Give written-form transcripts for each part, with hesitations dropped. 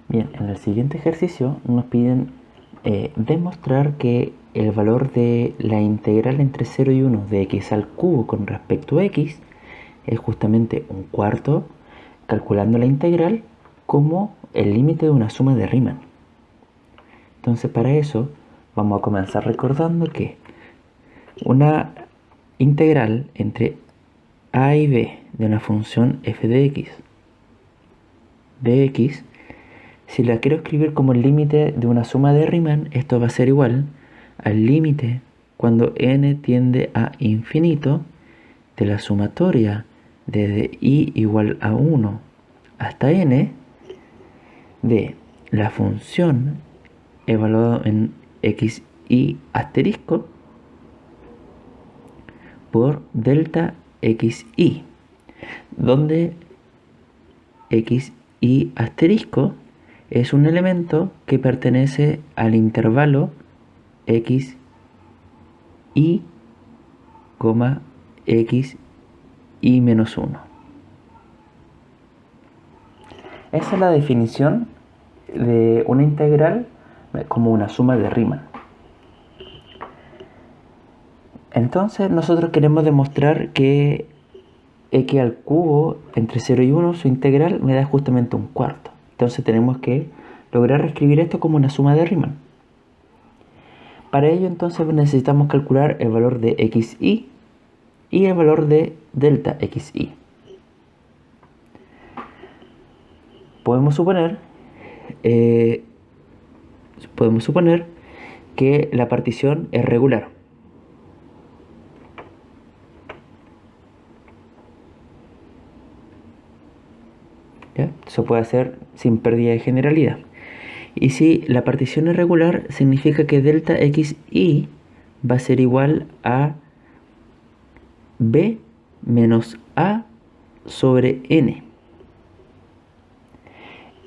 Bien, en el siguiente ejercicio nos piden demostrar que el valor de la integral entre 0 y 1 de x al cubo con respecto a x es justamente un cuarto, calculando la integral como el límite de una suma de Riemann. Entonces, para eso vamos a comenzar recordando que una integral entre a y b de una función f de x, si la quiero escribir como el límite de una suma de Riemann, esto va a ser igual al límite cuando n tiende a infinito de la sumatoria desde i igual a 1 hasta n de la función evaluada en xi asterisco por delta xi, donde xi asterisco es un elemento que pertenece al intervalo xi, xi menos 1. Esa es la definición de una integral como una suma de Riemann. Entonces nosotros queremos demostrar que x al cubo entre 0 y 1, su integral me da justamente un cuarto. Entonces tenemos que lograr reescribir esto como una suma de Riemann. Para ello entonces necesitamos calcular el valor de xi y el valor de delta xi. Podemos suponer que la partición es regular. ¿Ya? Eso puede hacer sin pérdida de generalidad. Y si la partición es regular, significa que delta xi va a ser igual a b menos a sobre n.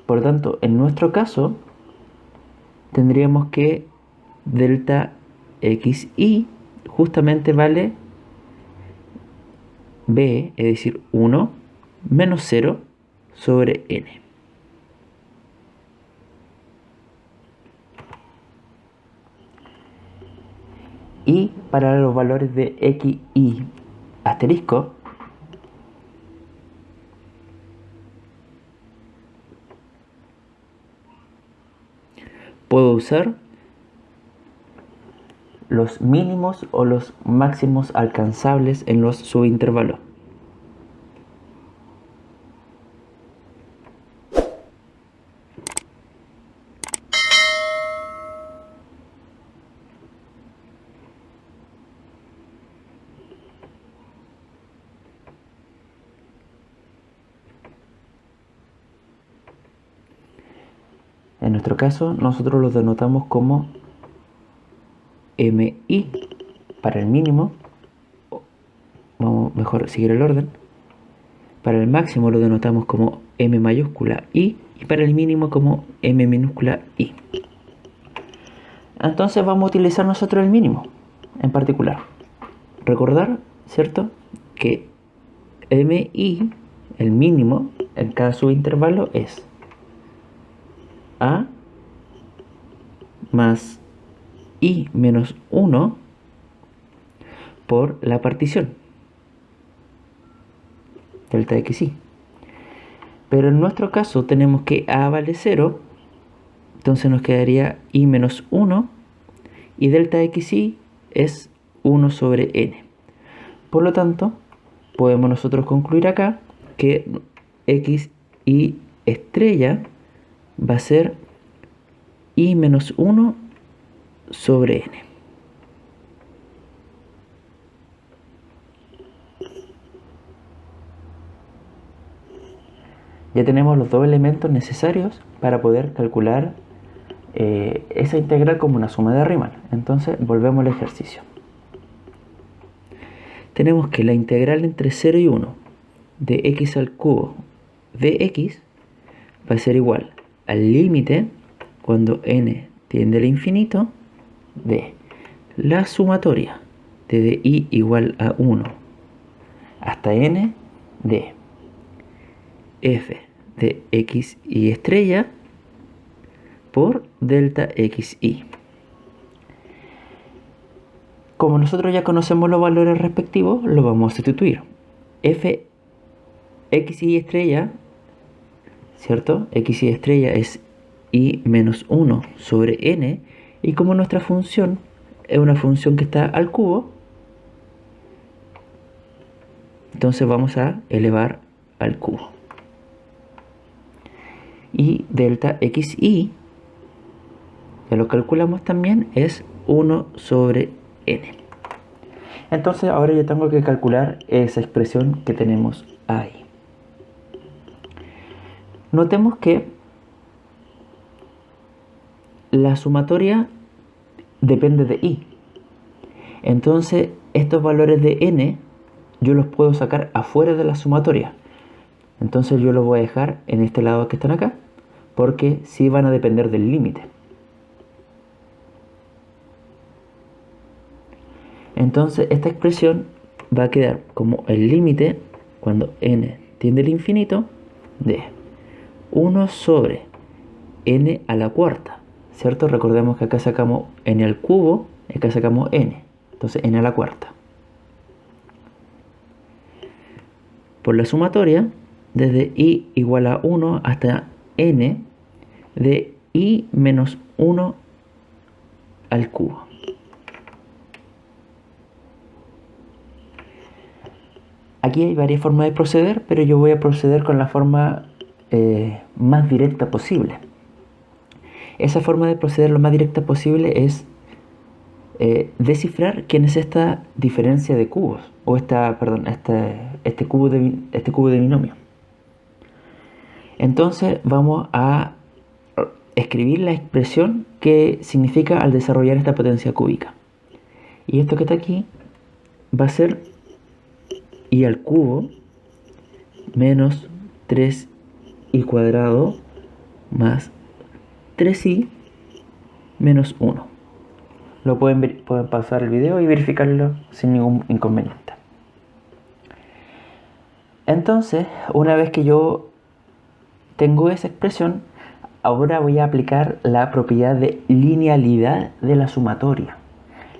Por lo tanto, en nuestro caso, tendríamos que delta xi justamente vale b, es decir, 1 menos 0 sobre n. Y para los valores de xi asterisco, puedo usar los mínimos o los máximos alcanzables en los subintervalos. En nuestro caso, nosotros los denotamos como mi para el mínimo. Vamos mejor seguir el orden. Para el máximo lo denotamos como m mayúscula i y para el mínimo como m minúscula i. Entonces vamos a utilizar nosotros el mínimo en particular. Recordar, ¿cierto?, que mi, el mínimo en cada subintervalo es a más i menos 1 por la partición delta xi. Pero en nuestro caso tenemos que a vale 0, entonces nos quedaría i menos 1 y delta xi es 1 sobre n. Por lo tanto, podemos nosotros concluir acá que xi estrella va a ser i menos 1 sobre n. Ya tenemos los dos elementos necesarios para poder calcular esa integral como una suma de Riemann. Entonces volvemos al ejercicio. Tenemos que la integral entre 0 y 1 de x al cubo de x va a ser igual al límite cuando n tiende al infinito de la sumatoria desde i igual a 1 hasta n de f de x y estrella por delta xy. Como nosotros ya conocemos los valores respectivos, los vamos a sustituir. F xy estrella, ¿cierto? Xy estrella es y menos 1 sobre n, y como nuestra función es una función que está al cubo, entonces vamos a elevar al cubo. Y delta xy, ya lo calculamos también, es 1 sobre n. Entonces ahora yo tengo que calcular esa expresión que tenemos ahí. Notemos que la sumatoria depende de y. Entonces estos valores de n yo los puedo sacar afuera de la sumatoria. Entonces yo los voy a dejar en este lado que están acá, porque sí van a depender del límite. Entonces esta expresión va a quedar como el límite cuando n tiende al infinito de 1 sobre n a la cuarta, ¿cierto? Recordemos que acá sacamos n al cubo, acá sacamos n, entonces n a la cuarta. Por la sumatoria, desde i igual a 1 hasta n de i menos 1 al cubo. Aquí hay varias formas de proceder, pero yo voy a proceder con la forma más directa posible. Esa forma de proceder lo más directa posible es descifrar quién es esta diferencia de cubos, o este cubo de binomio. Entonces vamos a escribir la expresión que significa al desarrollar esta potencia cúbica. Y esto que está aquí va a ser i al cubo menos 3i cuadrado más 3i menos 1. Pueden pasar el video y verificarlo sin ningún inconveniente. Entonces, una vez que yo tengo esa expresión, ahora voy a aplicar la propiedad de linealidad de la sumatoria.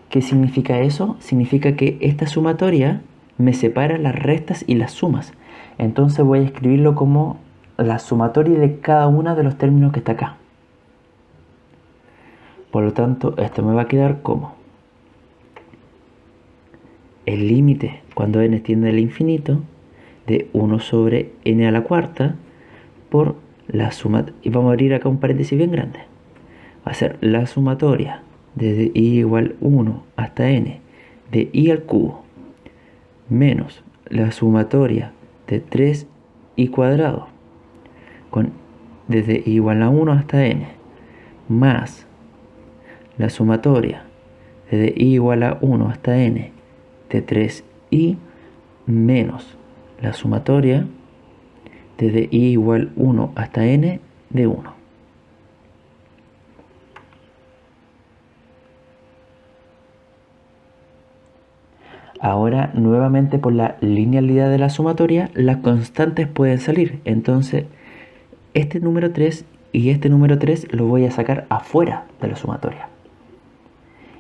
¿Qué significa eso? Significa que esta sumatoria me separa las restas y las sumas. Entonces voy a escribirlo como la sumatoria de cada uno de los términos que está acá. Por lo tanto, esto me va a quedar como el límite cuando n tiende al infinito de 1 sobre n a la cuarta por la suma, y vamos a abrir acá un paréntesis bien grande. Va a ser la sumatoria desde i igual 1 hasta n de i al cubo menos la sumatoria de 3i cuadrado desde i igual a 1 hasta n más la sumatoria desde i igual a 1 hasta n de 3i menos la sumatoria desde i igual 1 hasta n de 1. Ahora, nuevamente por la linealidad de la sumatoria, las constantes pueden salir. Entonces, este número 3 y este número 3 lo voy a sacar afuera de la sumatoria.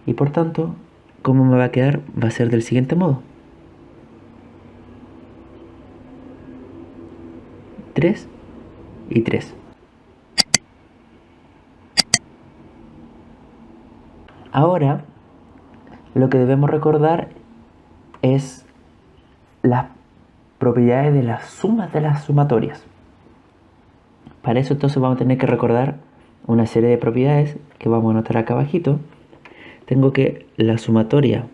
Y por tanto, ¿cómo me va a quedar? Va a ser del siguiente modo. 3 y 3. Ahora, lo que debemos recordar es las propiedades de las sumas de las sumatorias. Para eso entonces vamos a tener que recordar una serie de propiedades que vamos a anotar acá abajito. Tengo que la sumatoria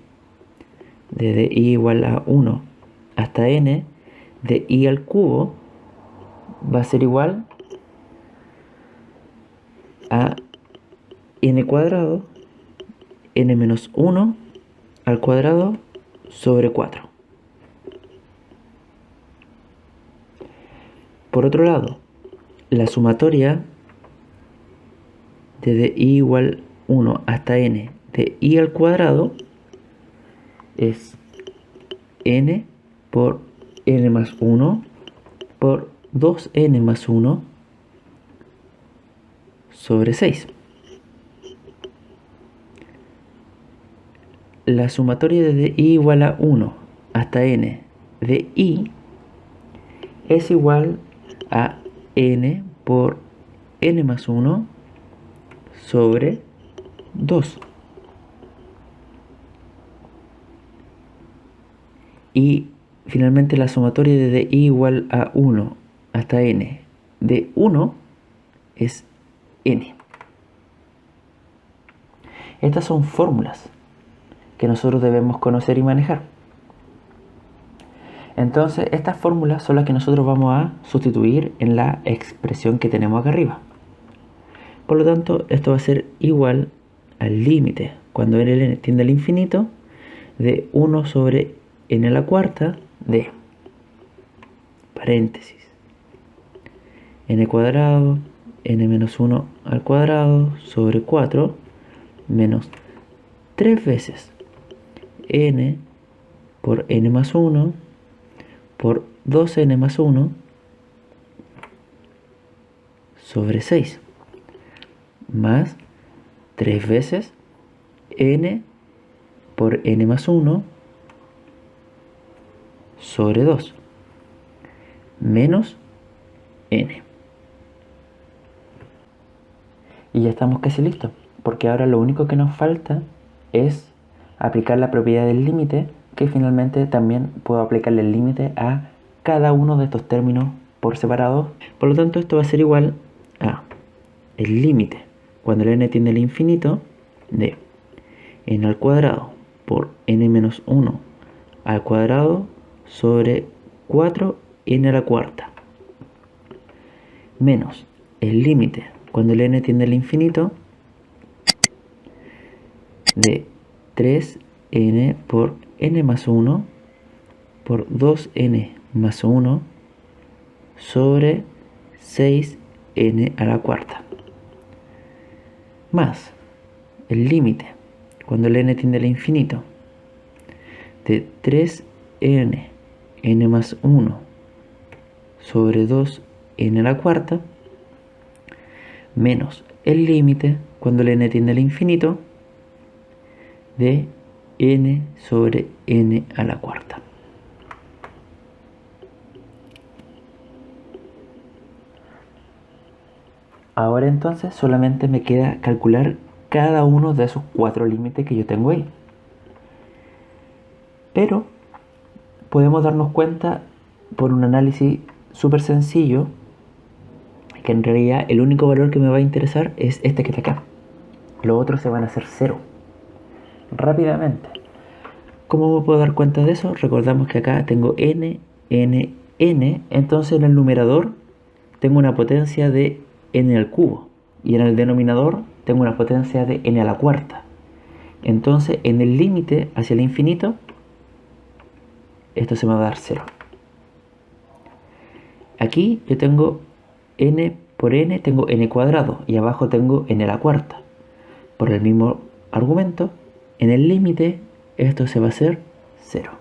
desde i igual a 1 hasta n de i al cubo va a ser igual a n cuadrado, n menos 1 al cuadrado sobre 4. Por otro lado, la sumatoria desde i igual 1 hasta n de i al cuadrado es n por n más 1 por 2n más 1 sobre 6. la sumatoria de i igual a 1 hasta n de i es igual a n por n más 1 sobre 2. Y finalmente la sumatoria de i igual a 1 hasta n de 1 es n. Estas son fórmulas que nosotros debemos conocer y manejar. Entonces estas fórmulas son las que nosotros vamos a sustituir en la expresión que tenemos acá arriba. Por lo tanto, esto va a ser igual al límite cuando n tiende al infinito de 1 sobre n a la cuarta de paréntesis n cuadrado n menos 1 al cuadrado sobre 4 menos 3 veces n por n más 1 por 2n más 1 sobre 6 más 3 veces n por n más 1 sobre 2 menos n. Y ya estamos casi listos, porque ahora lo único que nos falta es aplicar la propiedad del límite, que finalmente también puedo aplicarle el límite a cada uno de estos términos por separado. Por lo tanto, esto va a ser igual a el límite cuando el n tiende al infinito de n al cuadrado por n menos 1 al cuadrado sobre 4n a la cuarta menos el límite cuando el n tiende al infinito de 3n por n más 1 por 2n más 1 sobre 6n a la cuarta más el límite cuando el n tiende al infinito de 3n n más 1 sobre 2n a la cuarta menos el límite cuando el n tiende al infinito de n sobre n a la cuarta. Ahora entonces solamente me queda calcular cada uno de esos 4 límites que yo tengo ahí. Pero podemos darnos cuenta por un análisis súper sencillo que en realidad el único valor que me va a interesar es este que está acá. Los otros se van a hacer 0. Rápidamente, ¿cómo me puedo dar cuenta de eso? Recordamos que acá tengo n, n, n. Entonces en el numerador tengo una potencia de n al cubo. Y en el denominador tengo una potencia de n a la cuarta. Entonces en el límite hacia el infinito, esto se me va a dar 0. Aquí yo tengo n por n, tengo n cuadrado. Y abajo tengo n a la cuarta. Por el mismo argumento, en el límite esto se va a hacer 0.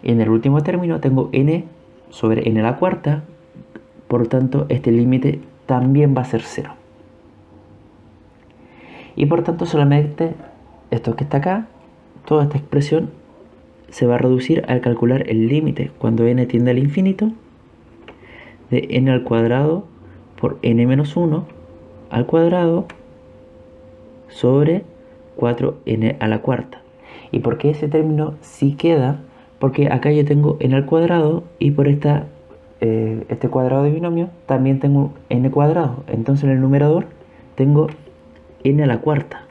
En el último término tengo n sobre n a la cuarta. Por lo tanto, este límite también va a ser 0. Y por tanto solamente esto que está acá, toda esta expresión se va a reducir al calcular el límite cuando n tiende al infinito de n al cuadrado por n menos 1 al cuadrado sobre 4n a la cuarta. ¿Y por qué ese término sí queda? Porque acá yo tengo n al cuadrado y por este cuadrado de binomio también tengo n cuadrado. Entonces en el numerador tengo n a la cuarta.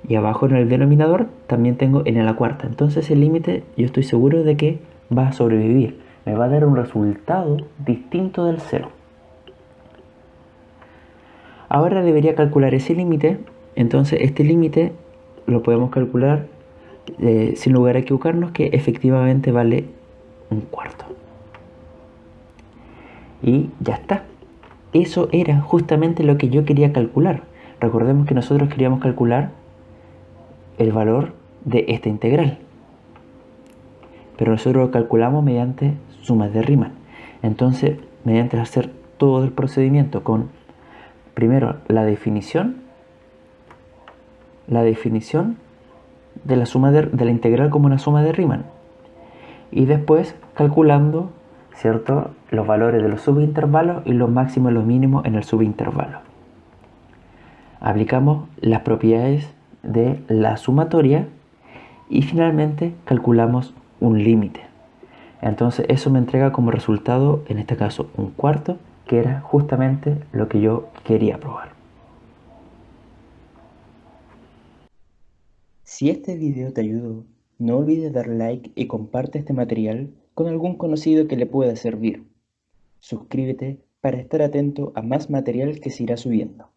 Y abajo en el denominador también tengo n a la cuarta. Entonces el límite yo estoy seguro de que va a sobrevivir. Me va a dar un resultado distinto del 0. Ahora debería calcular ese límite. Entonces este límite lo podemos calcular sin lugar a equivocarnos que efectivamente vale 1/4. Y ya está. Eso era justamente lo que yo quería calcular. Recordemos que nosotros queríamos calcular el valor de esta integral. Pero nosotros lo calculamos mediante sumas de Riemann. Entonces, mediante hacer todo el procedimiento con primero la definición de la integral como una suma de Riemann. Y después calculando, ¿cierto?, los valores de los subintervalos y los máximos y los mínimos en el subintervalo. Aplicamos las propiedades de la sumatoria y finalmente calculamos un límite. Entonces eso me entrega como resultado, en este caso, un cuarto, que era justamente lo que yo quería probar. Si este video te ayudó, no olvides dar like y comparte este material con algún conocido que le pueda servir. Suscríbete para estar atento a más material que se irá subiendo.